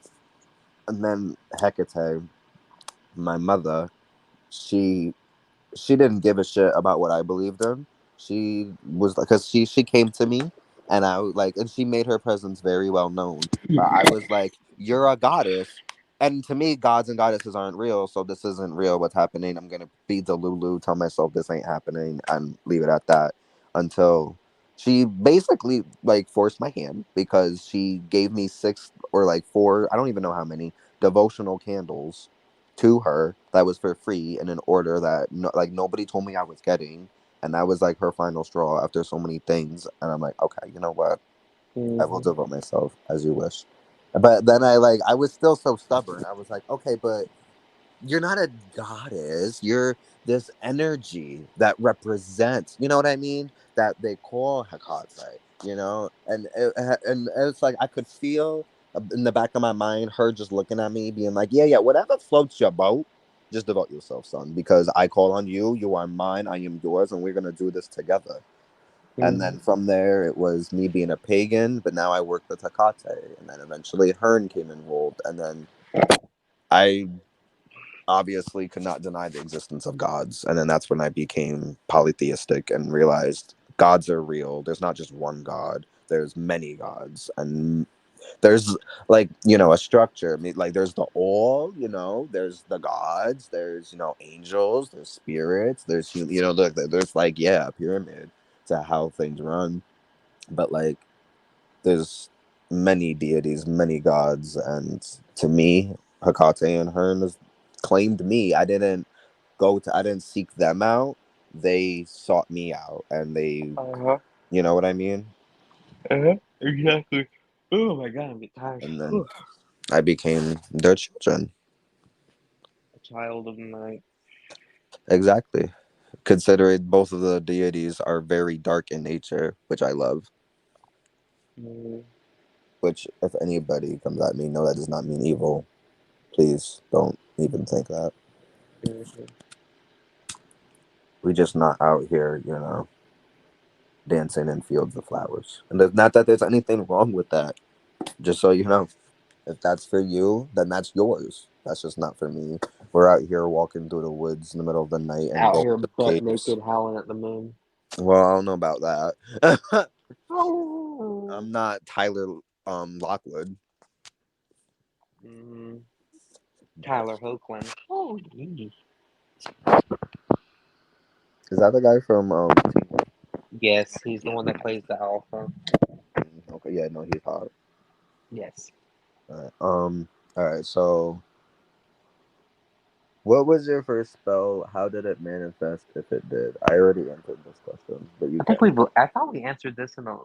and then Hecate, my mother, she she didn't give a shit about what I believed in. She was like, cause she came to me, and I was like, and she made her presence very well known. But I was like, "You're a goddess," and to me, gods and goddesses aren't real, so this isn't real. What's happening? I'm gonna feed the Lulu, tell myself this ain't happening, and leave it at that until she basically like forced my hand because she gave me six or like four, I don't even know how many devotional candles to her that was for free in an order that like nobody told me I was getting, and that was like her final straw after so many things. And I'm like, okay, you know what? I will Hmm. devote myself as you wish. But then I was still so stubborn. I was like, okay, but you're not a goddess. You're this energy that represents, you know what I mean? That they call Hecate, and it's like I could feel in the back of my mind her just looking at me, being like, yeah, whatever floats your boat, just devote yourself, son, because I call on you. You are mine. I am yours, and we're gonna do this together. And Hmm. then from there, it was me being a pagan, but now I work with Hecate, and then eventually Hearn came enrolled, and then I obviously could not deny the existence of gods. And then that's when I became polytheistic and realized gods are real. There's not just one god, there's many gods. And There's like, a structure. Like there's the all, there's the gods, there's, angels, there's spirits, there's, there's like, yeah, a pyramid to how things run. But like there's many deities, many gods, and to me, Hecate and Hermes claimed me. I didn't seek them out. They sought me out, and Uh-huh. you know what I mean? Uh-huh. Exactly. Oh my god, I'm getting tired. And then Whew. I became their children. A child of the night. Exactly. Considering both of the deities are very dark in nature, which I love. Mm-hmm. Which, if anybody comes at me, no, that does not mean evil. Please don't even think that. We just not out here, dancing in fields of flowers. And there's not that there's anything wrong with that. Just so you know, if that's for you, then that's yours. That's just not for me. We're out here walking through the woods in the middle of the night and Out going here to butt caves. naked howling at the moon. Well, I don't know about that. Oh. I'm not Tyler Lockwood. Mm-hmm. Tyler Hoechlin. Oh, yeah. Is that the guy from Yes, he's the one that plays the alpha. Okay, yeah, no, he's hot. Yes. Alright. All right, so what was your first spell? How did it manifest if it did? I already answered this question, but you can. I thought we answered this in a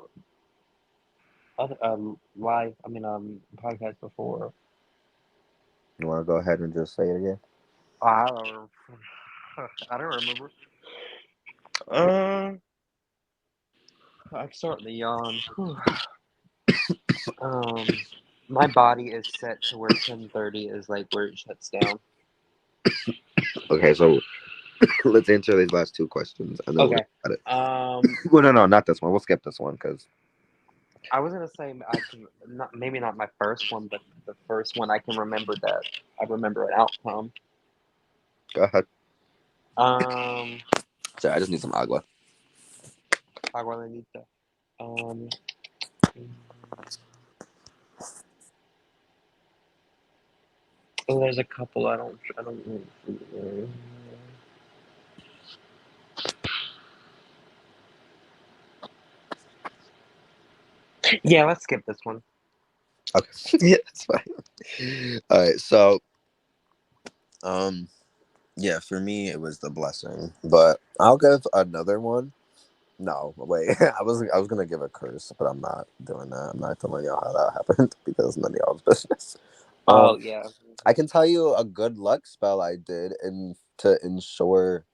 other live. I mean, podcast before. You want to go ahead and just say it again? I don't. I don't remember. Uh, I'm starting to yawn. Um, my body is set to where 10:30 is like where it shuts down. Okay, so let's answer these last two questions and then we'll get Okay. at it. Um, Well, no, no, not this one. We'll skip this one because I was gonna say I can not maybe not my first one, but the first one I can remember that I remember an outcome. go ahead. Um, Sorry, I just need some agua. Agualanita. Um, oh, there's a couple I don't know. Yeah, let's skip this one. Okay, yeah, that's fine. All right, so um, yeah, for me it was the blessing, but I'll give another one. No, wait, I was gonna give a curse, but I'm not doing that. I'm not telling y'all how that happened because none of y'all's business. Um, Oh yeah. I can tell you a good luck spell I did in to ensure.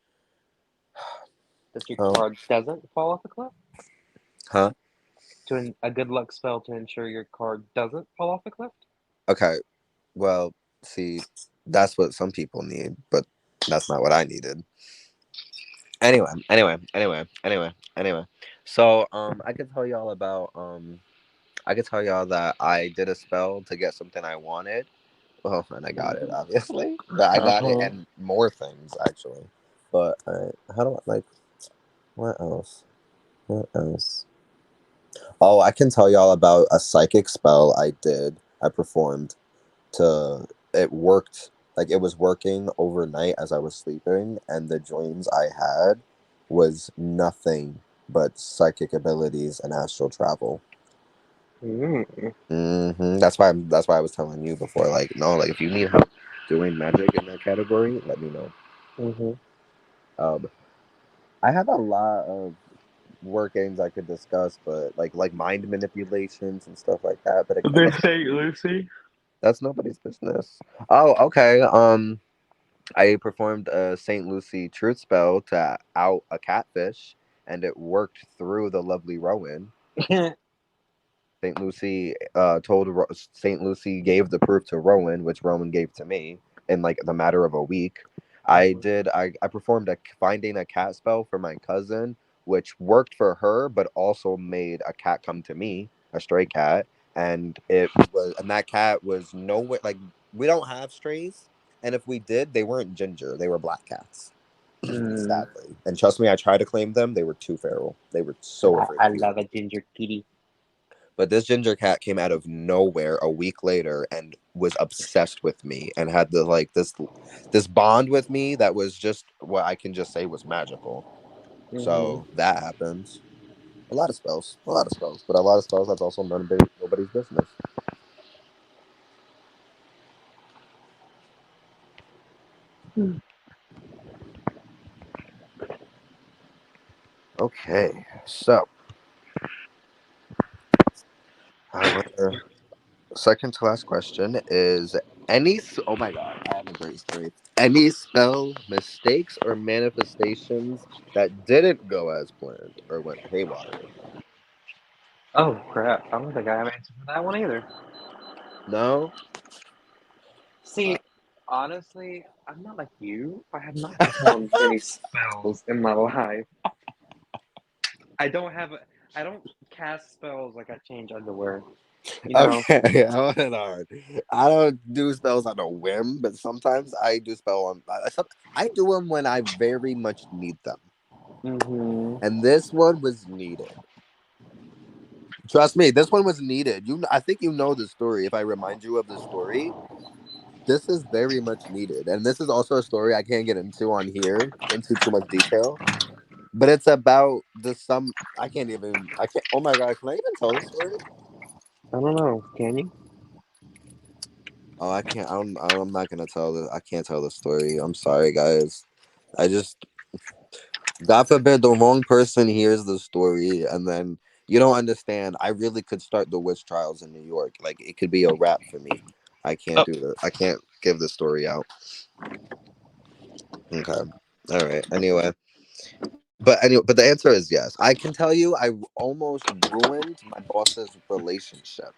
That your Um, card doesn't fall off a cliff. huh? A good luck spell to ensure your card doesn't fall off a cliff. Okay. Well, see, that's what some people need, but that's not what I needed. Anyway. So, I could tell y'all that I did a spell to get something I wanted. Well, and I got it, obviously. But I Uh got it huh. and more things actually. But how do I like? What else? What else? Oh, I can tell y'all about a psychic spell I did. I performed to it worked like it was working overnight as I was sleeping, and the dreams I had was nothing but psychic abilities and astral travel. Mm-hmm. That's why I was telling you before. Like, no, like if you need help doing magic in that category, let me know. Mm-hmm. Um, I have a lot of workings I could discuss, but like mind manipulations and stuff like that. But again, The like Saint Lucy. that's nobody's business. Oh, okay. I performed a St. Lucie truth spell to out a catfish, and it worked through the lovely Rowan. St. Lucie St. Lucie gave the proof to Rowan, which Rowan gave to me in like the matter of a week. I performed a finding a cat spell for my cousin, which worked for her, but also made a cat come to me, a stray cat, and that cat was nowhere like we don't have strays, and if we did, they weren't ginger, they were black cats. Mm. Sadly, and trust me, I tried to claim them. They were too feral. They were so afraid I of people. love a ginger kitty. But this ginger cat came out of nowhere a week later and was obsessed with me and had the like this bond with me that was just what I can just say was magical. Mm-hmm. So that happens. A lot of spells, but a lot of spells that's also nobody's business. Okay, so our second to last question is oh my god, I have a great story. Any spell mistakes or manifestations that didn't go as planned or went haywire? Oh crap! I don't think I have an answer for that one either. No. Uh, See, honestly, I'm not like you. I have not performed many spells in my life. I don't have. I don't cast spells like I change underwear. You know. okay, I went hard. I don't do spells on a whim, but sometimes I do spell on. I do them when I very much need them, Mm-hmm. and this one was needed. Trust me, this one was needed. I think you know the story. If I remind you of the story, this is very much needed, and this is also a story I can't get into on here into too much detail. But it's about the some. I can't even. I can't. Oh my god! Can I even tell the story? I don't know. Can you? Oh, I can't. I'm not gonna tell the. I can't tell the story. I'm sorry, guys. I just. God forbid the wrong person hears the story and then you don't understand. I really could start the witch trials in New York. Like it could be a wrap for me. I can't Oh, do that. I can't give the story out. Okay. All right. But the answer is yes. I can tell you, I almost ruined my boss's relationship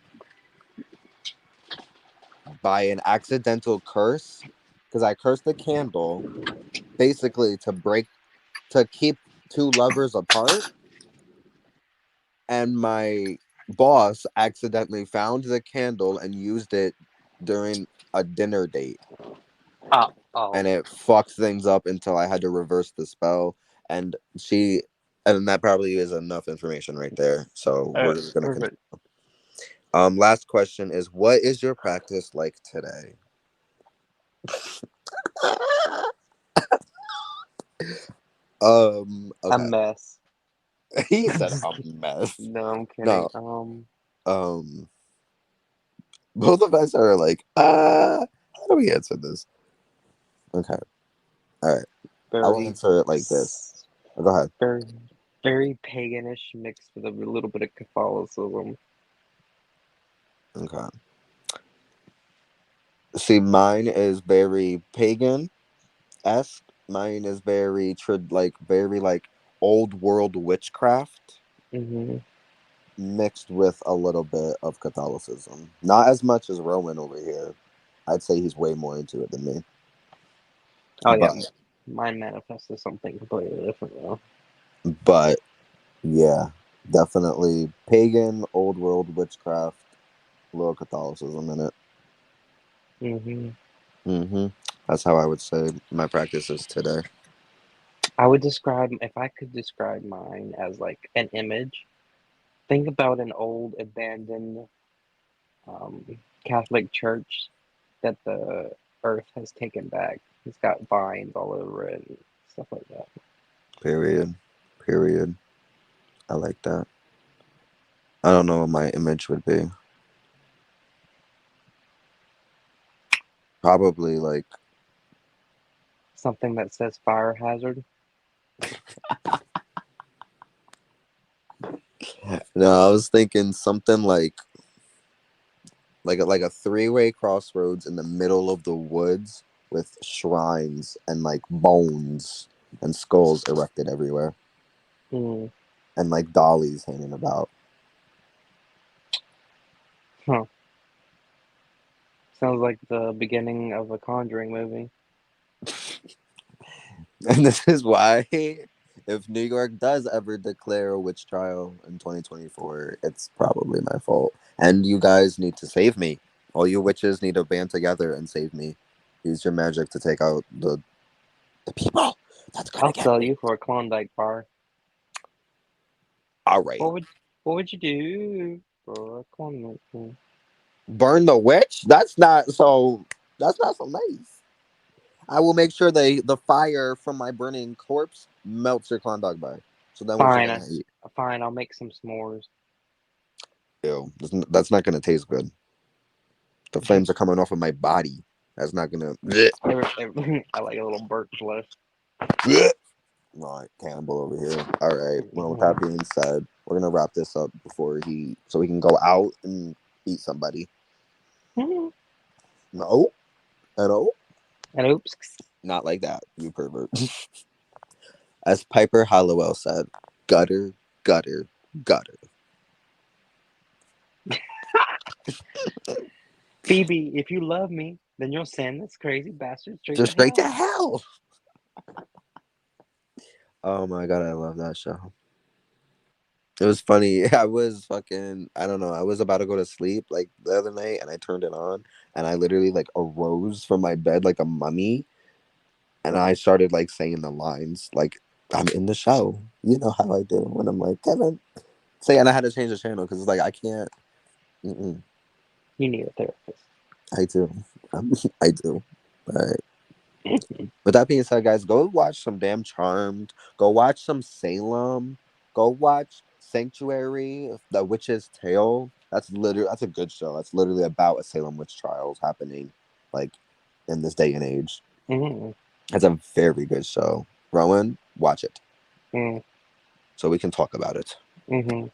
by an accidental curse because I cursed the candle basically to keep two lovers apart, and my boss accidentally found the candle and used it during a dinner date, oh, oh. and it fucked things up until I had to reverse the spell. And she, and that probably is enough information right there. So we're just gonna continue. Perfect. Last question is, what is your practice like today? A Okay. mess. He I'm said just a kidding. mess. No, I'm No. kidding. Um, both of us are like, how do we answer this? Okay. All right. I'll very, answer it like this. Go ahead. very, very paganish mixed with a little bit of Catholicism. Okay. See, mine is very pagan esque. Mine is very like old world witchcraft Mm-hmm. mixed with a little bit of Catholicism. Not as much as Roman over here. I'd say he's way more into it than me. Oh yeah, But mine manifests as something completely different though. but yeah, definitely pagan, old world witchcraft, little Catholicism in it. Mm-hmm. That's how I would say my practice is today. I would describe if I could describe mine as like an image. Think about an old abandoned Catholic church that the earth has taken back. It's got vines all over it and stuff like that. Period. Period. I like that. I don't know what my image would be. Probably like Something that says fire hazard. no, I was thinking something like a three-way crossroads in the middle of the woods with shrines and like bones and skulls erected everywhere Hmm. and like dollies hanging about. Huh. Sounds like the beginning of a Conjuring movie. And this is why, if New York does ever declare a witch trial in 2024, it's probably my fault. And you guys need to save me. All you witches need to band together and save me. Use your magic to take out the people that's gonna I'll get sell me. you for a Klondike bar. All right. What would what would you do? Burn the witch? That's not so. That's not so nice. I will make sure the fire from my burning corpse melts your corn dog bar. So then what you're Fine, gonna eat? fine. I'll make some s'mores. Ew, that's not gonna taste good. The flames are coming off of my body. That's not gonna. I like a little burnt flesh. Right, cannibal over here. All right. Well, with that being said, we're gonna wrap this up before so we can go out and eat somebody. And No, no, oops. not like that, you pervert. As Piper Halliwell said, gutter, gutter, gutter. Phoebe, if you love me, then you'll send this crazy bastard straight to Just straight to hell. hell. Oh my god, I love that show. It was funny. I was fucking, I don't know. I was about to go to sleep like the other night and I turned it on and I literally like arose from my bed like a mummy and I started like saying the lines like I'm in the show. You know how I do when I'm like, Kevin. Say, and I had to change the channel because it's like, I can't. Mm-mm, You need a therapist. I do. I do. But with that being said, guys, go watch some damn Charmed. Go watch some Salem. Go watch Sanctuary, The Witch's Tale. That's a good show. That's literally about a Salem witch trials happening like in this day and age. Mm-hmm. It's a very good show. Rowan, watch it Mm-hmm. so we can talk about it. Mm-hmm.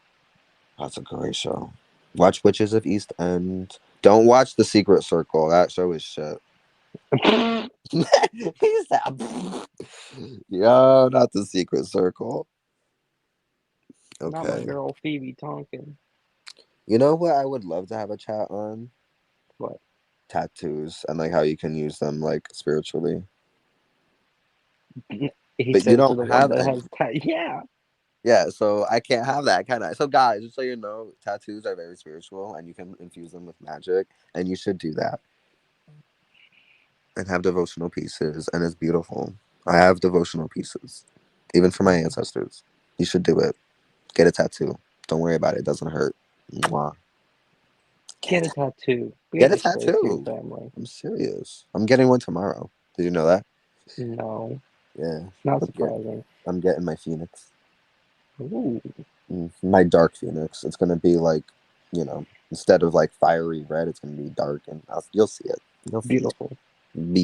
That's a great show. Watch Witches of East End. Don't watch The Secret Circle. That show is shit. He's that. Yo, not The Secret Circle. Not my Okay. girl Phoebe Tonkin. You know what I would love to have a chat on? What? Tattoos and like how you can use them like spiritually. He But you said to don't the one have that any. has yeah. Yeah, so I can't have that, can I? So guys, just so you know, tattoos are very spiritual and you can infuse them with magic and you should do that. And have devotional pieces, and it's beautiful. I have devotional pieces, even for my ancestors. You should do it. Get a tattoo. Don't worry about it. It doesn't hurt. Mwah. Get Get a a, tattoo. Be a get a disgrace to your tattoo. family. I'm serious. I'm getting one tomorrow. Did you know that? No, Yeah. not I'm, get, surprising. I'm getting my phoenix. Ooh, My dark phoenix. It's gonna be like, instead of like fiery red, it's gonna be dark, and you'll see it. You'll see it. beautiful.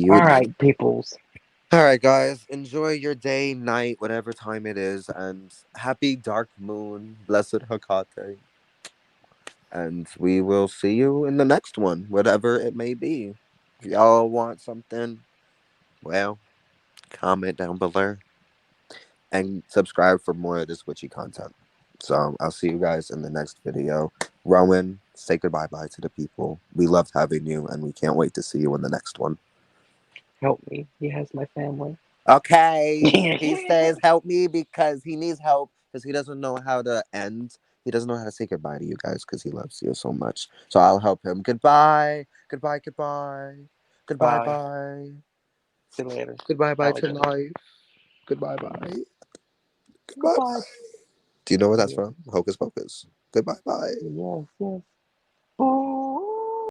All Beauty. right, peoples. All right, guys. Enjoy your day, night, whatever time it is, and happy dark moon, blessed Hecate. And we will see you in the next one, whatever it may be. If y'all want something, well, comment down below and subscribe for more of this witchy content. So I'll see you guys in the next video. Rowan, say goodbye bye to the people. We loved having you, and we can't wait to see you in the next one. Help me. He has my family. Okay. He says help me because he needs help because he doesn't know how to end. He doesn't know how to say goodbye to you guys because he loves you so much. So I'll help him. Goodbye. Goodbye. Goodbye. Goodbye. Bye. Bye. See you later, Goodbye. Bye to alligator. life. Goodbye. Bye. Goodbye. Goodbye. Bye. Do you know where that's Yes, from? Hocus Pocus. Goodbye. Bye. yes, yes.